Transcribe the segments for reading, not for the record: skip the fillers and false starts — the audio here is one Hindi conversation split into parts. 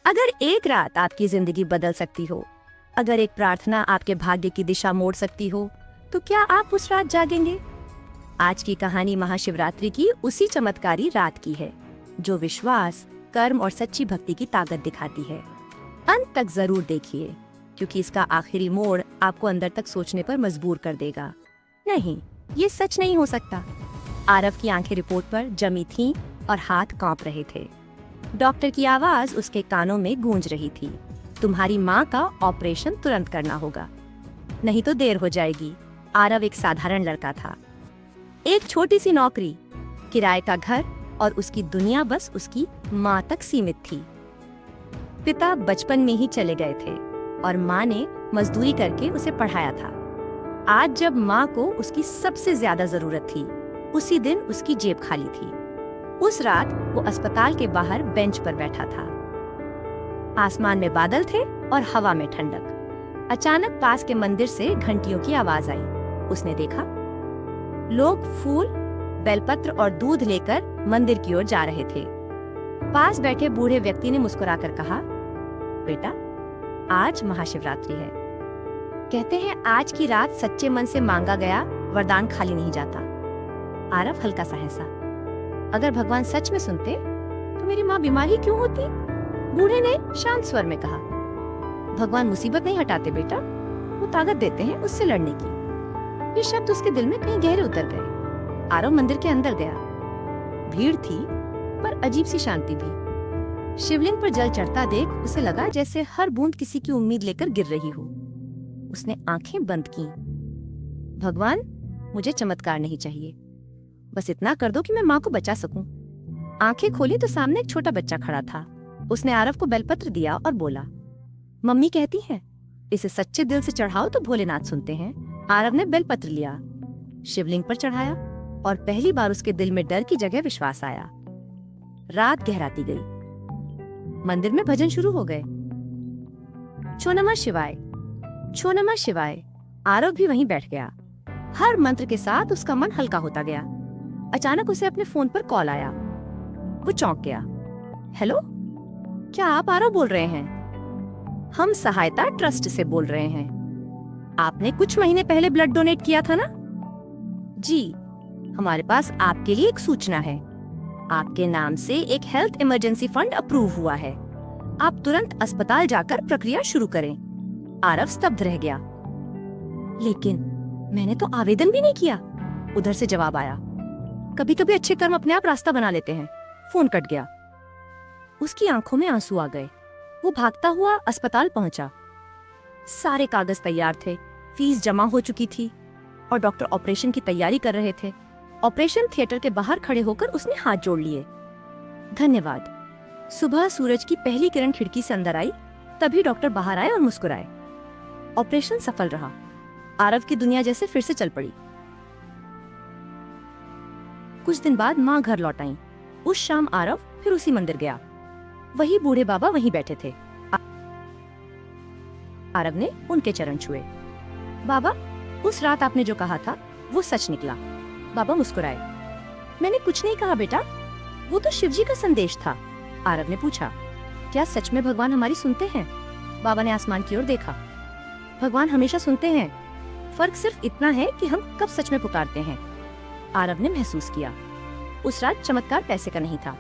अगर एक रात आपकी जिंदगी बदल सकती हो, अगर एक प्रार्थना आपके भाग्य की दिशा मोड़ सकती हो, तो क्या आप उस रात जागेंगे? आज की कहानी महाशिवरात्रि की उसी चमत्कारी रात की है, जो विश्वास, कर्म और सच्ची भक्ति की ताकत दिखाती है। अंत तक जरूर देखिए, क्योंकि इसका आखिरी मोड़ आपको अंदर तक सोचने पर मजबूर कर देगा। नहीं, ये सच नहीं हो सकता। आरव की आंखें रिपोर्ट पर जमी थीं और हाथ कांप रहे थे। डॉक्टर की आवाज उसके कानों में गूंज रही थी। तुम्हारी माँ का ऑपरेशन तुरंत करना होगा, नहीं तो देर हो जाएगी। आरव एक साधारण लड़का था, एक छोटी सी नौकरी, किराए का घर और उसकी दुनिया बस उसकी माँ तक सीमित थी। पिता बचपन में ही चले गए थे और माँ ने मजदूरी करके उसे पढ़ाया था। आज जब माँ को उसकी सबसे ज्यादा जरूरत थी, उसी दिन उसकी जेब खाली थी। उस रात वो अस्पताल के बाहर बेंच पर बैठा था। आसमान में बादल थे और हवा में ठंडक। अचानक पास के मंदिर से घंटियों की आवाज आई। उसने देखा, लोग फूल, बेलपत्र और दूध लेकर मंदिर की ओर जा रहे थे। पास बैठे बूढ़े व्यक्ति ने मुस्कुराकर कहा, बेटा, आज महाशिवरात्रि है। कहते हैं आज की रात सच्चे मन से मांगा गया वरदान खाली नहीं जाता। आरव हल्का सा हंसा। अगर भगवान सच में सुनते तो मेरी माँ बीमार ही क्यों होती? बूढ़े ने शांत स्वर में कहा, भगवान मुसीबत नहीं हटाते बेटा, वो ताकत देते हैं उससे लड़ने की। ये शब्द उसके दिल में कहीं गहरे उतर गए। आरव मंदिर के अंदर गया। भीड़ थी, पर अजीब सी शांति भी। शिवलिंग पर जल चढ़ता देख उसे लगा जैसे हर बूंद किसी की उम्मीद लेकर गिर रही हो। उसने आंखें बंद की। भगवान, मुझे चमत्कार नहीं चाहिए, बस इतना कर दो कि मैं माँ को बचा सकूं। आंखें खोली तो सामने एक छोटा बच्चा खड़ा था। उसने आरव को बेलपत्र दिया और बोला, मम्मी कहती है इसे सच्चे दिल से चढ़ाओ तो भोलेनाथ सुनते हैं। आरव ने बेलपत्र लिया, शिवलिंग पर चढ़ाया और पहली बार उसके दिल में डर की जगह विश्वास आया। रात गहराती गई। मंदिर में भजन शुरू हो गए। छो नमः शिवाय, छो नमः शिवाय। आरव भी वहीं बैठ गया। हर मंत्र के साथ उसका मन हल्का होता गया। अचानक उसे अपने फोन पर कॉल आया। वो चौंक गया। हेलो, क्या आप आरव बोल रहे हैं? हम सहायता ट्रस्ट से बोल रहे हैं। आपने कुछ महीने पहले ब्लड डोनेट किया था ना? जी, हमारे पास आपके लिए एक सूचना है। आपके नाम से एक हेल्थ इमरजेंसी फंड अप्रूव हुआ है। आप तुरंत अस्पताल जाकर प्रक्रिया शुरू करें। आरव स्तब्ध रह गया। लेकिन मैंने तो आवेदन भी नहीं किया। उधर से जवाब आया, कभी कभी अच्छे कर्म अपने आप रास्ता बना लेते हैं। फोन कट गया। उसकी आंखों में आंसू आ गए। वो भागता हुआ अस्पताल पहुंचा। सारे कागज तैयार थे, फीस जमा हो चुकी थी और डॉक्टर ऑपरेशन की तैयारी कर रहे थे। ऑपरेशन थिएटर के बाहर खड़े होकर उसने हाथ जोड़ लिए। धन्यवाद। सुबह सूरज की पहली किरण खिड़की से अंदर आई, तभी डॉक्टर बाहर आए और मुस्कुराए। ऑपरेशन सफल रहा। आरव की दुनिया जैसे फिर से चल पड़ी। कुछ दिन बाद माँ घर लौट आई। उस शाम आरव फिर उसी मंदिर गया। वही बूढ़े बाबा वहीं बैठे थे। आरव ने उनके चरण छुए। बाबा, उस रात आपने जो कहा था वो सच निकला। बाबा मुस्कुराए। मैंने कुछ नहीं कहा बेटा, वो तो शिवजी का संदेश था। आरव ने पूछा, क्या सच में भगवान हमारी सुनते हैं? बाबा ने आसमान की ओर देखा। भगवान हमेशा सुनते हैं, फर्क सिर्फ इतना है कि हम कब सच में पुकारते हैं। आरव ने महसूस किया, उस रात चमत्कार पैसे का नहीं था,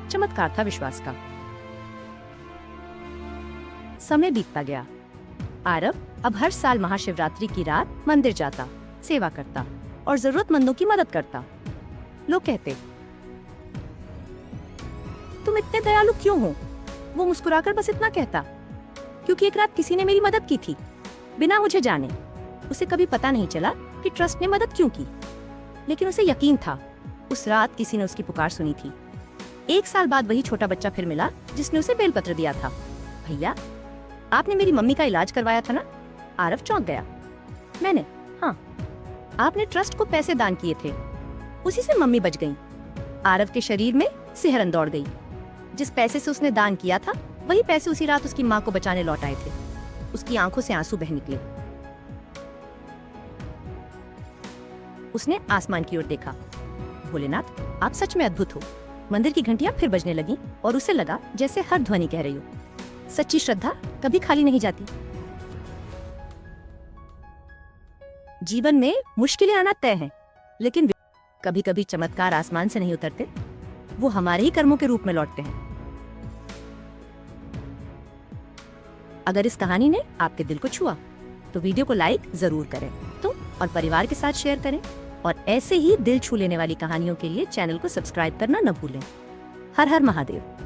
चमत्कार था विश्वास का। समय बीतता गया। आरव अब हर साल महाशिवरात्रि की रात मंदिर जाता, सेवा करता और जरूरतमंदों की मदद करता। लोग कहते, तुम इतने दयालु क्यों हो? वो मुस्कुराकर बस इतना कहता, क्योंकि एक रात किसी ने मेरी मदद की थी, बिना मुझे जाने। उसे कभी पता नहीं चला कि ट्रस्ट ने मदद क्यों की, लेकिन उसे यकीन था उस रात किसी ने उसकी पुकार सुनी थी। 1 साल बाद वही छोटा बच्चा फिर मिला जिसने उसे बेलपत्र दिया था। भैया, आपने मेरी मम्मी का इलाज करवाया था ना? आरव चौंक गया। मैंने? हाँ। आपने ट्रस्ट को पैसे दान किए थे, उसी से मम्मी बच गई। आरव के शरीर में सिहरन दौड़ गई। जिस पैसे से उसने दान किया था, वही पैसे उसी रात उसकी माँ को बचाने लौट आए थे। उसकी आंखों से आंसू बह निकले। उसने आसमान की ओर देखा। भोलेनाथ, आप सच में अद्भुत हो। मंदिर की घंटियां फिर बजने लगी और उसे लगा जैसे हर ध्वनि कह रही हो, सच्ची श्रद्धा कभी खाली नहीं जाती। जीवन में मुश्किलें आना तय हैं, लेकिन कभी कभी चमत्कार आसमान से नहीं उतरते, वो हमारे ही कर्मों के रूप में लौटते हैं। अगर इस कहानी ने आपके दिल को छुआ तो वीडियो को लाइक जरूर करें और परिवार के साथ शेयर करें, और ऐसे ही दिल छू लेने वाली कहानियों के लिए चैनल को सब्सक्राइब करना न भूलें। हर हर महादेव।